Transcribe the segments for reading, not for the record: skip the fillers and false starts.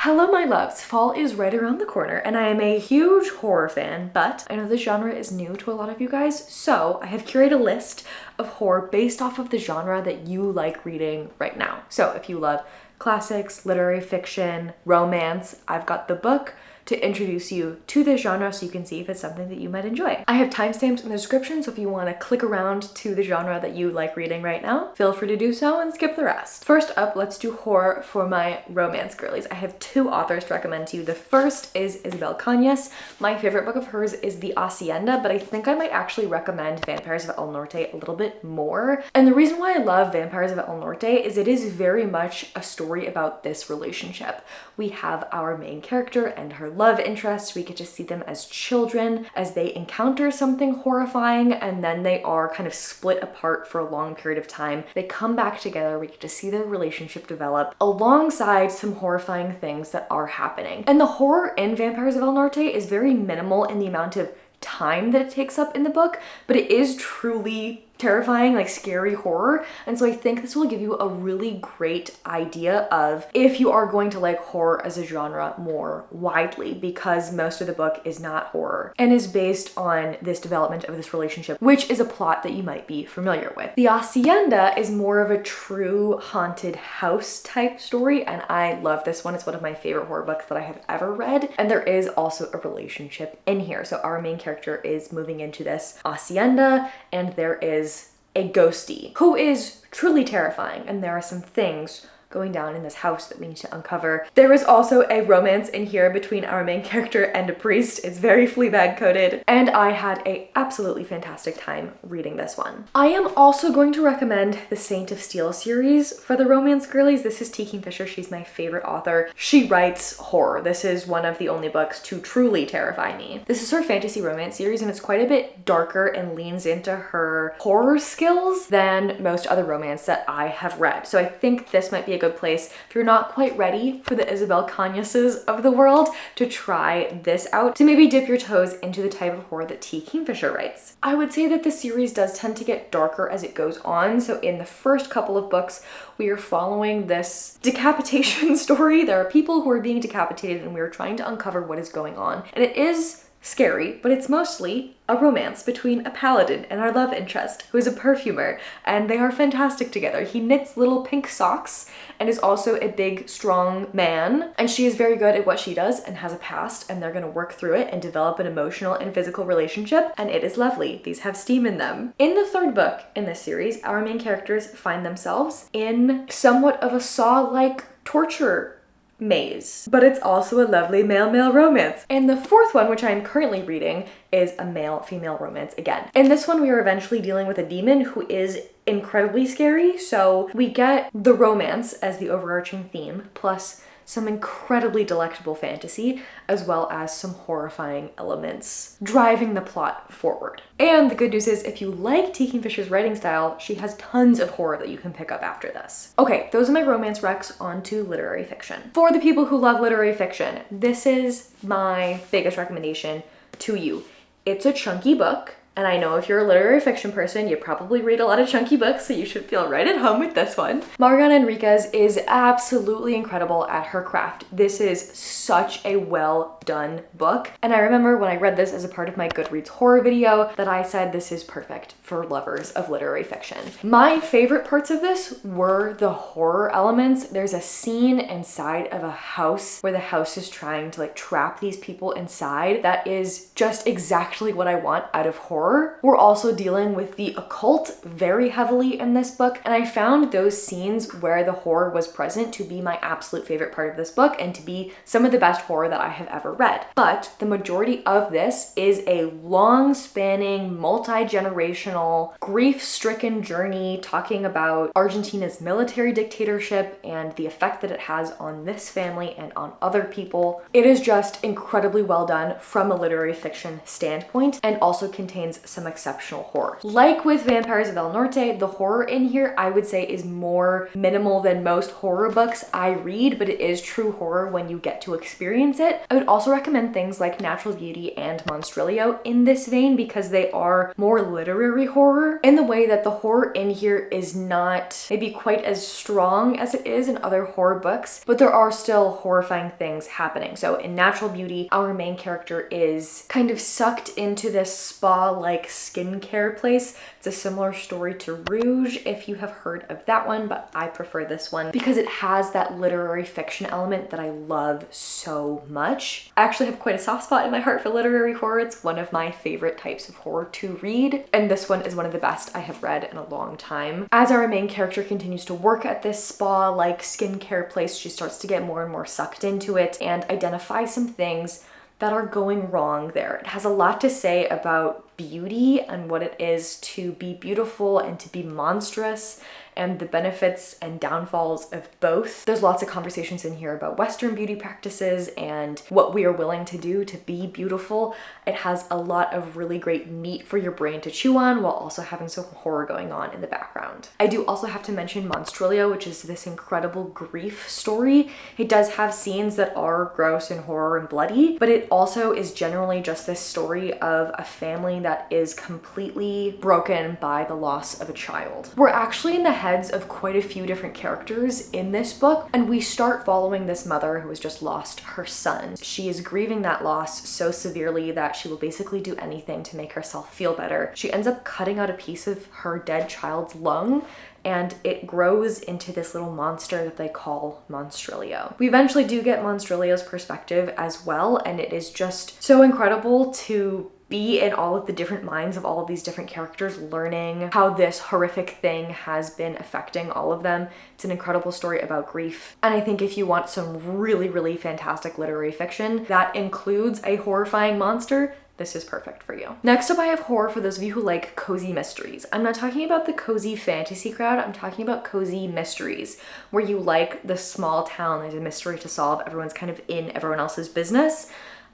Hello my loves, fall is right around the corner and I am a huge horror fan, but I know this genre is new to a lot of you guys, so I have curated a list of horror based off of the genre that you like reading right now. So if you love classics, literary fiction, romance, I've got the book to introduce you to this genre so you can see if it's something that you might enjoy. I have timestamps in the description, so if you want to click around to the genre that you like reading right now, feel free to do so and skip the rest. First up, let's do horror for my romance girlies. I have two authors to recommend to you. The first is Isabel Cañas. My favorite book of hers is The Hacienda, but I think I might actually recommend Vampires of El Norte a little bit more. And the reason why I love Vampires of El Norte is it is very much a story about this relationship. We have our main character and her love interest. We get to see them as children as they encounter something horrifying, and then they are kind of split apart for a long period of time. They come back together. We get to see their relationship develop alongside some horrifying things that are happening. And the horror in Vampires of El Norte is very minimal in the amount of time that it takes up in the book, but it is truly terrifying, like scary horror. And so I think this will give you a really great idea of if you are going to like horror as a genre more widely, because most of the book is not horror and is based on this development of this relationship, which is a plot that you might be familiar with. The Hacienda is more of a true haunted house type story, and I love this one. It's one of my favorite horror books that I have ever read, and there is also a relationship in here. So our main character is moving into this hacienda, and there is a ghostie who is truly terrifying, and there are some things going down in this house that we need to uncover. There is also a romance in here between our main character and a priest. It's very Fleabag coded, and I had a absolutely fantastic time reading this one. I am also going to recommend the Saint of Steel series for the romance girlies. This is T. Kingfisher. She's my favorite author. She writes horror. This is one of the only books to truly terrify me. This is her fantasy romance series, and it's quite a bit darker and leans into her horror skills than most other romance that I have read. So I think this might be a good place if you're not quite ready for the Isabel Cañases of the world to try this out, to maybe dip your toes into the type of horror that T. Kingfisher writes. I would say that the series does tend to get darker as it goes on. So in the first couple of books, we are following this decapitation story. There are people who are being decapitated, and we are trying to uncover what is going on. And it is scary, but it's mostly a romance between a paladin and our love interest, who is a perfumer, and they are fantastic together. He knits little pink socks and is also a big, strong man, and she is very good at what she does and has a past, and they're gonna work through it and develop an emotional and physical relationship, and it is lovely. These have steam in them. In the third book in this series, our main characters find themselves in somewhat of a Saw-like torture maze, but it's also a lovely male-male romance. And the fourth one, which I'm currently reading, is a male-female romance again. In this one, we are eventually dealing with a demon who is incredibly scary, so we get the romance as the overarching theme, plus some incredibly delectable fantasy, as well as some horrifying elements driving the plot forward. And the good news is, if you like T. Kingfisher's writing style, she has tons of horror that you can pick up after this. Okay, those are my romance recs. On to literary fiction. For the people who love literary fiction, this is my biggest recommendation to you. It's a chunky book. And I know if you're a literary fiction person, you probably read a lot of chunky books, so you should feel right at home with this one. Mariana Enriquez is absolutely incredible at her craft. This is such a well done book. And I remember when I read this as a part of my Goodreads horror video that I said this is perfect for lovers of literary fiction. My favorite parts of this were the horror elements. There's a scene inside of a house where the house is trying to like trap these people inside. That is just exactly what I want out of horror. We're also dealing with the occult very heavily in this book, and I found those scenes where the horror was present to be my absolute favorite part of this book and to be some of the best horror that I have ever read. But the majority of this is a long-spanning, multi-generational, grief-stricken journey talking about Argentina's military dictatorship and the effect that it has on this family and on other people. It is just incredibly well done from a literary fiction standpoint, and also contains experience some exceptional horror. Like with Vampires of El Norte, the horror in here I would say is more minimal than most horror books I read, but it is true horror when you get to experience it. I would also recommend things like Natural Beauty and Monstrilio in this vein because they are more literary horror in the way that the horror in here is not maybe quite as strong as it is in other horror books, but there are still horrifying things happening. So in Natural Beauty, our main character is kind of sucked into this spa-like skincare place. It's a similar story to Rouge, if you have heard of that one, but I prefer this one because it has that literary fiction element that I love so much. I actually have quite a soft spot in my heart for literary horror. It's one of my favorite types of horror to read, and this one is one of the best I have read in a long time. As our main character continues to work at this spa-like skincare place, she starts to get more and more sucked into it and identify some things that are going wrong there. It has a lot to say about beauty and what it is to be beautiful and to be monstrous, and the benefits and downfalls of both. There's lots of conversations in here about Western beauty practices and what we are willing to do to be beautiful. It has a lot of really great meat for your brain to chew on while also having some horror going on in the background. I do also have to mention Monstrilio, which is this incredible grief story. It does have scenes that are gross and horror and bloody, but it also is generally just this story of a family that is completely broken by the loss of a child. We're actually in the heads of quite a few different characters in this book, and we start following this mother who has just lost her son. She is grieving that loss so severely that she will basically do anything to make herself feel better. She ends up cutting out a piece of her dead child's lung, and it grows into this little monster that they call Monstrilio. We eventually do get Monstrilio's perspective as well, and it is just so incredible to be in all of the different minds of all of these different characters, learning how this horrific thing has been affecting all of them. It's an incredible story about grief. And I think if you want some really, really fantastic literary fiction that includes a horrifying monster, this is perfect for you. Next up, I have horror for those of you who like cozy mysteries. I'm not talking about the cozy fantasy crowd, I'm talking about cozy mysteries, where you like the small town, there's a mystery to solve, everyone's kind of in everyone else's business.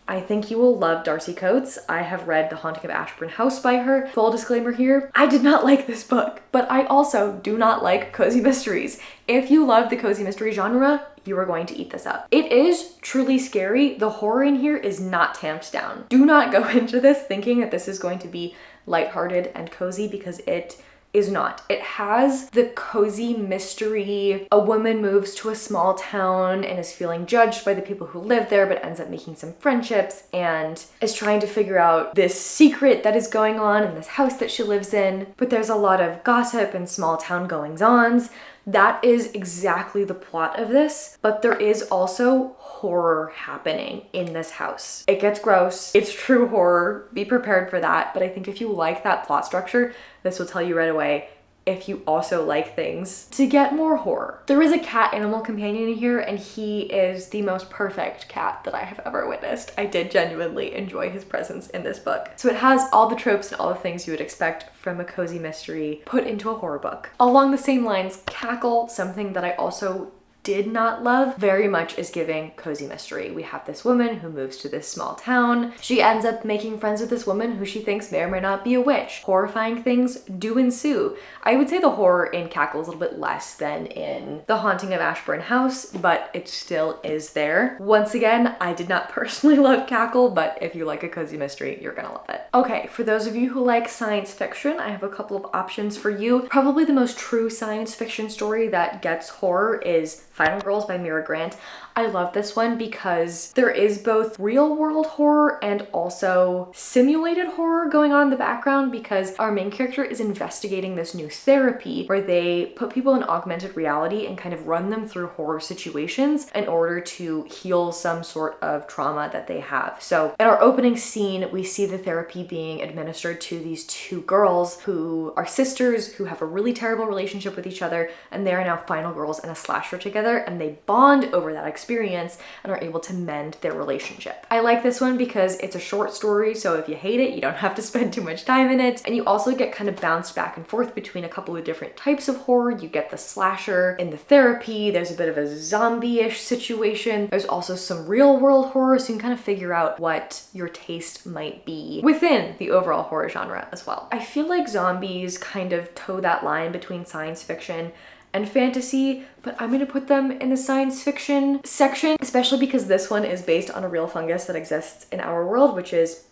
I think you will love Darcy Coates. I have read The Haunting of Ashburn House by her. Full disclaimer here, I did not like this book, but I also do not like cozy mysteries. If you love the cozy mystery genre, you are going to eat this up. It is truly scary. The horror in here is not tamped down. Do not go into this thinking that this is going to be lighthearted and cozy, because it is not. It has the cozy mystery. A woman moves to a small town and is feeling judged by the people who live there, but ends up making some friendships and is trying to figure out this secret that is going on in this house that she lives in. But there's a lot of gossip and small town goings-ons. That is exactly the plot of this, but there is also horror happening in this house. It gets gross. It's true horror. Be prepared for that. But I think if you like that plot structure, this will tell you right away if you also like things to get more horror. There is a cat animal companion in here, and he is the most perfect cat that I have ever witnessed. I did genuinely enjoy his presence in this book. So it has all the tropes and all the things you would expect from a cozy mystery put into a horror book. Along the same lines, Cackle, something that I also did not love very much, is giving cozy mystery. We have this woman who moves to this small town. She ends up making friends with this woman who she thinks may or may not be a witch. Horrifying things do ensue. I would say the horror in Cackle is a little bit less than in The Haunting of Ashburn House, but it still is there. Once again, I did not personally love Cackle, but if you like a cozy mystery, you're gonna love it. Okay, for those of you who like science fiction, I have a couple of options for you. Probably the most true science fiction story that gets horror is Final Girls by Mira Grant. I love this one because there is both real world horror and also simulated horror going on in the background, because our main character is investigating this new therapy where they put people in augmented reality and kind of run them through horror situations in order to heal some sort of trauma that they have. So in our opening scene, we see the therapy being administered to these two girls who are sisters who have a really terrible relationship with each other, and they are now final girls in a slasher together, and they bond over that experience experience and are able to mend their relationship. I like this one because it's a short story, so if you hate it, you don't have to spend too much time in it. And you also get kind of bounced back and forth between a couple of different types of horror. You get the slasher in the therapy, there's a bit of a zombie-ish situation. There's also some real world horror, so you can kind of figure out what your taste might be within the overall horror genre as well. I feel like zombies kind of toe that line between science fiction and fantasy, but I'm gonna put them in the science fiction section, especially because this one is based on a real fungus that exists in our world, which is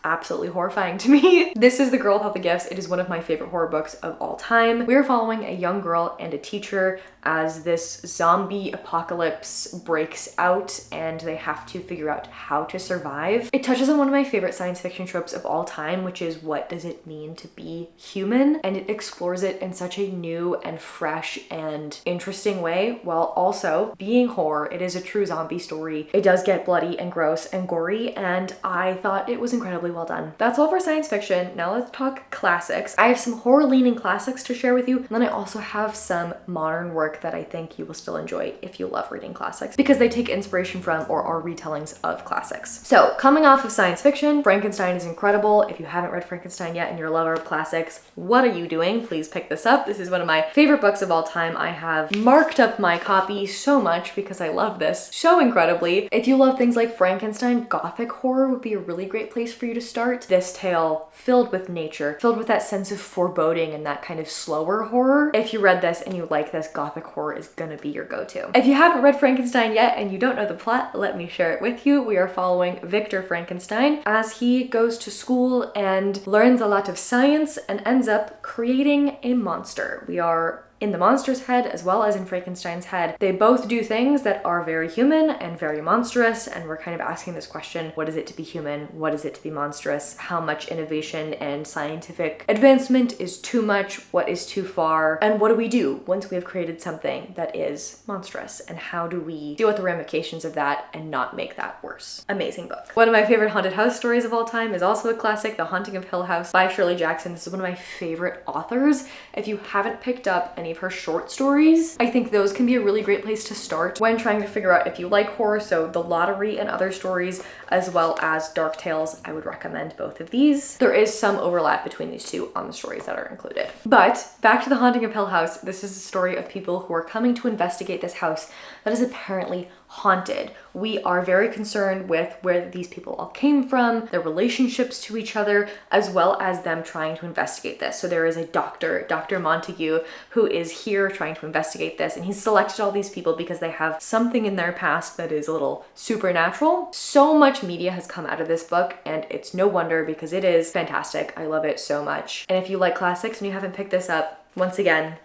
absolutely horrifying to me. This is The Girl with All the Gifts. It is one of my favorite horror books of all time. We are following a young girl and a teacher as this zombie apocalypse breaks out and they have to figure out how to survive. It touches on one of my favorite science fiction tropes of all time, which is what does it mean to be human? And it explores it in such a new and fresh and interesting way, while also being horror. It is a true zombie story. It does get bloody and gross and gory, and I thought it was incredibly well done. That's all for science fiction. Now let's talk classics. I have some horror-leaning classics to share with you, and then I also have some modern work that I think you will still enjoy if you love reading classics, because they take inspiration from or are retellings of classics. So coming off of science fiction, Frankenstein is incredible. If you haven't read Frankenstein yet and you're a lover of classics, what are you doing? Please pick this up. This is one of my favorite books of all time. I have marked up my copy so much because I love this so incredibly. If you love things like Frankenstein, Gothic horror would be a really great place for you to start. This tale filled with nature, filled with that sense of foreboding and that kind of slower horror. If you read this and you like this, Gothic horror is gonna be your go-to. If you haven't read Frankenstein yet and you don't know the plot, let me share it with you. We are following Victor Frankenstein as he goes to school and learns a lot of science and ends up creating a monster. We are in the monster's head as well as in Frankenstein's head. They both do things that are very human and very monstrous, and we're kind of asking this question, what is it to be human? What is it to be monstrous? How much innovation and scientific advancement is too much? What is too far? And what do we do once we have created something that is monstrous? And how do we deal with the ramifications of that and not make that worse? Amazing book. One of my favorite haunted house stories of all time is also a classic, The Haunting of Hill House by Shirley Jackson. This is one of my favorite authors. If you haven't picked up any of her short stories, I think those can be a really great place to start when trying to figure out if you like horror. So The Lottery and Other Stories, as well as Dark Tales, I would recommend both of these. There is some overlap between these two on the stories that are included. But back to The Haunting of Hill House, this is a story of people who are coming to investigate this house that is apparently haunted. We are very concerned with where these people all came from, their relationships to each other, as well as them trying to investigate this. So there is a doctor, Dr. Montague, who is here trying to investigate this, and he's selected all these people because they have something in their past that is a little supernatural. So much media has come out of this book, and it's no wonder because it is fantastic. I love it so much. And if you like classics and you haven't picked this up, once again,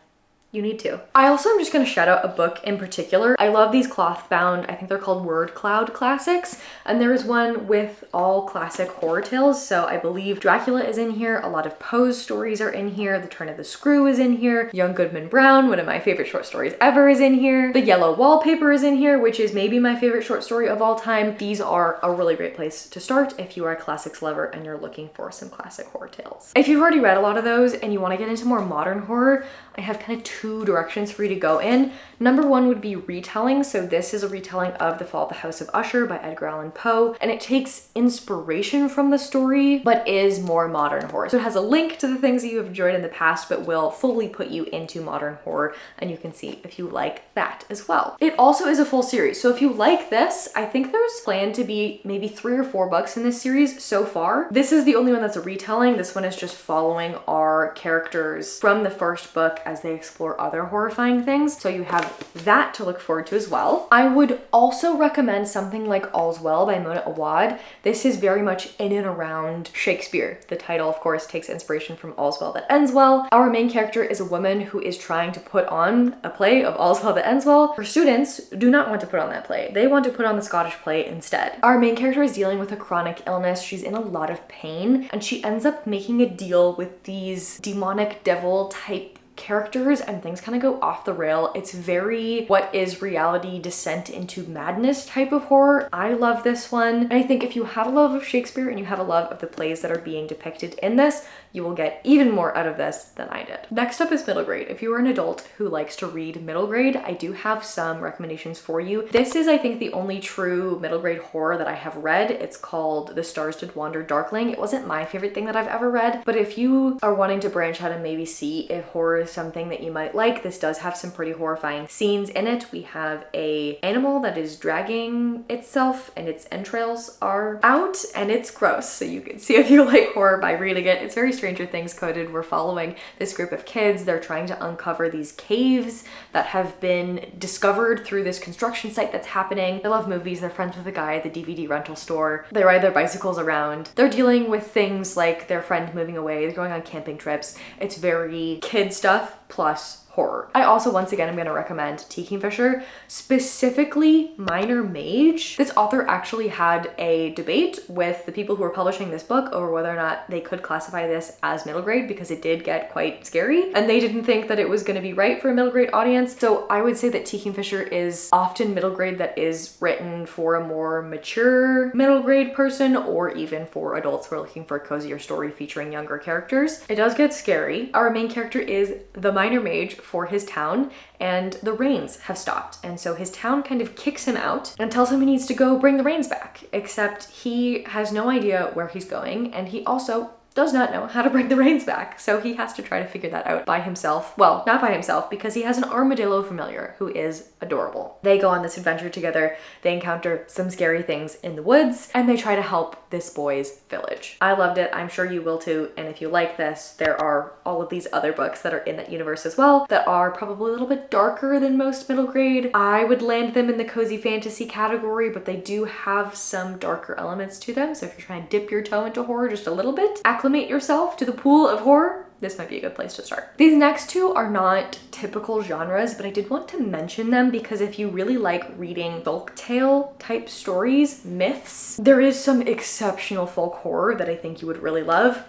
you need to. I also am just gonna shout out a book in particular. I love these cloth bound, I think they're called Word Cloud classics. And there is one with all classic horror tales. So I believe Dracula is in here. A lot of Poe's stories are in here. The Turn of the Screw is in here. Young Goodman Brown, one of my favorite short stories ever, is in here. The Yellow Wallpaper is in here, which is maybe my favorite short story of all time. These are a really great place to start if you are a classics lover and you're looking for some classic horror tales. If you've already read a lot of those and you wanna get into more modern horror, I have kind of two directions for you to go in. Number one would be retelling. So this is a retelling of The Fall of the House of Usher by Edgar Allan Poe, and it takes inspiration from the story, but is more modern horror. So it has a link to the things that you have enjoyed in the past, but will fully put you into modern horror, and you can see if you like that as well. It also is a full series. So if you like this, I think there's planned to be maybe 3 or 4 books in this series so far. This is the only one that's a retelling. This one is just following our characters from the first book as they explore other horrifying things. So you have that to look forward to as well. I would also recommend something like All's Well by Mona Awad. This is very much in and around Shakespeare. The title, of course, takes inspiration from All's Well That Ends Well. Our main character is a woman who is trying to put on a play of All's Well That Ends Well. Her students do not want to put on that play. They want to put on the Scottish play instead. Our main character is dealing with a chronic illness. She's in a lot of pain, and she ends up making a deal with these demonic devil type characters and things kind of go off the rail. It's very what is reality descent into madness type of horror. I love this one. And I think if you have a love of Shakespeare and you have a love of the plays that are being depicted in this, you will get even more out of this than I did. Next up is middle grade. If you are an adult who likes to read middle grade, I do have some recommendations for you. This is, I think, the only true middle grade horror that I have read. It's called The Stars Did Wander Darkling. It wasn't my favorite thing that I've ever read, but if you are wanting to branch out and maybe see if horror is something that you might like, this does have some pretty horrifying scenes in it. We have a animal that is dragging itself and its entrails are out, and it's gross. So you can see if you like horror by reading it. It's very Stranger Things coded. We're following this group of kids. They're trying to uncover these caves that have been discovered through this construction site that's happening. They love movies. They're friends with the guy at the DVD rental store. They ride their bicycles around. They're dealing with things like their friend moving away. They're going on camping trips. It's very kid stuff plus horror. I also, once again, am going to recommend T. Kingfisher, specifically Minor Mage. This author actually had a debate with the people who were publishing this book over whether or not they could classify this as middle grade because it did get quite scary, and they didn't think that it was going to be right for a middle grade audience. So I would say that T. Kingfisher is often middle grade that is written for a more mature middle grade person, or even for adults who are looking for a cozier story featuring younger characters. It does get scary. Our main character is the Minor Mage for his town, and the rains have stopped, and so his town kind of kicks him out and tells him he needs to go bring the rains back, except he has no idea where he's going, and he also does not know how to bring the rains back. So he has to try to figure that out by himself. Well, not by himself, because he has an armadillo familiar who is adorable. They go on this adventure together. They encounter some scary things in the woods, and they try to help this boy's village. I loved it. I'm sure you will too. And if you like this, there are all of these other books that are in that universe as well that are probably a little bit darker than most middle grade. I would land them in the cozy fantasy category, but they do have some darker elements to them. So if you're trying to dip your toe into horror just a little bit, acclimate yourself to the pool of horror, this might be a good place to start. These next two are not typical genres, but I did want to mention them because if you really like reading folktale type stories, myths, there is some exceptional folk horror that I think you would really love,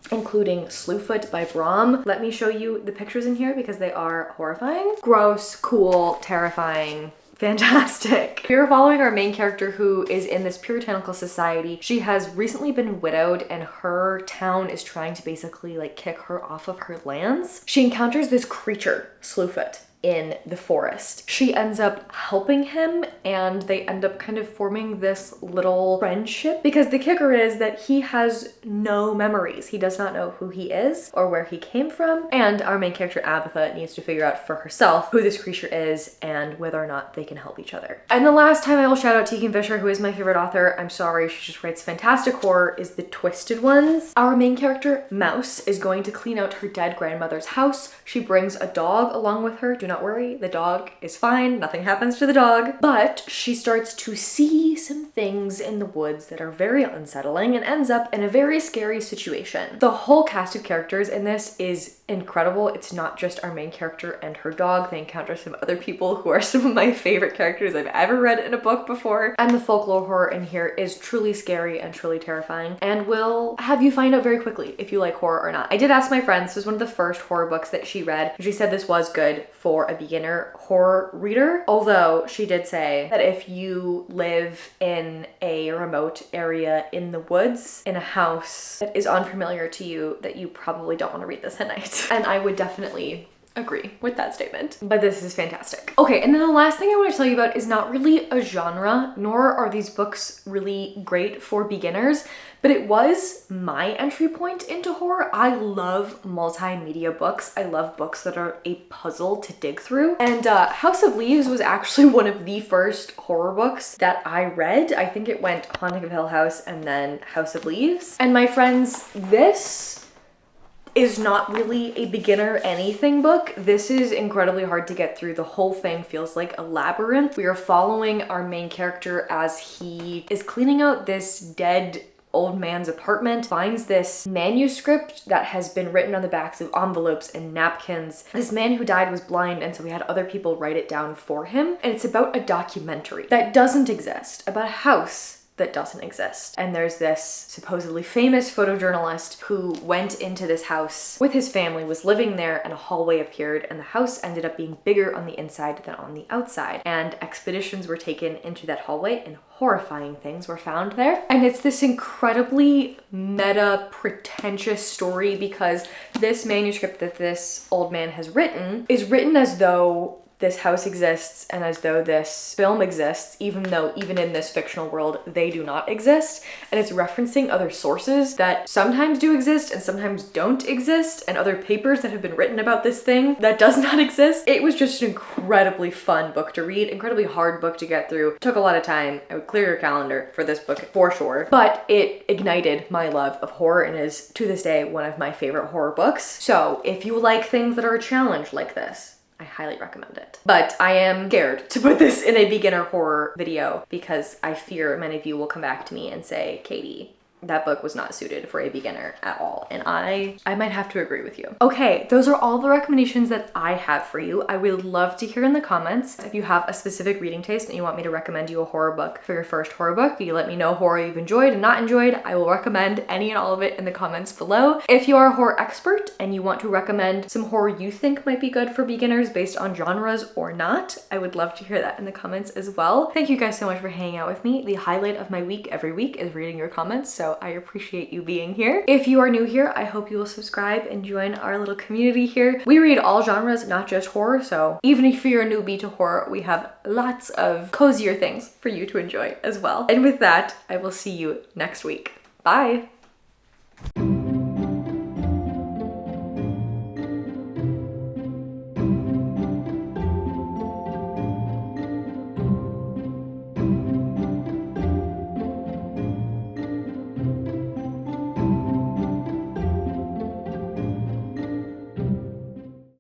including Slewfoot by Brom. Let me show you the pictures in here because they are horrifying. Gross, cool, terrifying, fantastic. We're following our main character who is in this puritanical society. She has recently been widowed and her town is trying to basically like kick her off of her lands. She encounters this creature, Slewfoot, in the forest. She ends up helping him and they end up kind of forming this little friendship, because the kicker is that he has no memories. He does not know who he is or where he came from, and our main character Abatha needs to figure out for herself who this creature is and whether or not they can help each other. And the last time I will shout out T. Kingfisher, who is my favorite author, I'm sorry, she just writes fantastic horror, is The Twisted Ones. Our main character Mouse is going to clean out her dead grandmother's house. She brings a dog along with her. Do not worry, the dog is fine, nothing happens to the dog, but she starts to see some things in the woods that are very unsettling and ends up in a very scary situation. The whole cast of characters in this is incredible. It's not just our main character and her dog. They encounter some other people who are some of my favorite characters I've ever read in a book before, and the folklore horror in here is truly scary and truly terrifying and will have you find out very quickly if you like horror or not. I did ask my friend, this was one of the first horror books that she read, and she said this was good for a beginner horror reader, although she did say that if you live in a remote area in the woods in a house that is unfamiliar to you, that you probably don't want to read this at night. And I would definitely agree with that statement, but this is fantastic. Okay, and then the last thing I want to tell you about is not really a genre, nor are these books really great for beginners, but it was my entry point into horror. I love multimedia books. I love books that are a puzzle to dig through. And House of Leaves was actually one of the first horror books that I read. I think it went Haunting of Hill House and then House of Leaves. And my friends, this is not really a beginner anything book. This is incredibly hard to get through. The whole thing feels like a labyrinth. We are following our main character as he is cleaning out this dead old man's apartment, finds this manuscript that has been written on the backs of envelopes and napkins. This man who died was blind, and so he had other people write it down for him. And it's about a documentary that doesn't exist, about a house that doesn't exist. And there's this supposedly famous photojournalist who went into this house with his family, was living there, and a hallway appeared, and the house ended up being bigger on the inside than on the outside. And expeditions were taken into that hallway, and horrifying things were found there. And it's this incredibly meta, pretentious story because this manuscript that this old man has written is written as though this house exists and as though this film exists, even though even in this fictional world, they do not exist. And it's referencing other sources that sometimes do exist and sometimes don't exist, and other papers that have been written about this thing that does not exist. It was just an incredibly fun book to read, incredibly hard book to get through. It took a lot of time. I would clear your calendar for this book for sure, but it ignited my love of horror and is to this day one of my favorite horror books. So if you like things that are a challenge like this, I highly recommend it. But I am scared to put this in a beginner horror video because I fear many of you will come back to me and say, Katie, that book was not suited for a beginner at all. And I might have to agree with you. Okay, those are all the recommendations that I have for you. I would love to hear in the comments if you have a specific reading taste and you want me to recommend you a horror book for your first horror book. You let me know horror you've enjoyed and not enjoyed. I will recommend any and all of it in the comments below. If you are a horror expert and you want to recommend some horror you think might be good for beginners based on genres or not, I would love to hear that in the comments as well. Thank you guys so much for hanging out with me. The highlight of my week every week is reading your comments, so I appreciate you being here. If you are new here, I hope you will subscribe and join our little community here. We read all genres, not just horror, so even if you're a newbie to horror, we have lots of cozier things for you to enjoy as well. And with that, I will see you next week. Bye!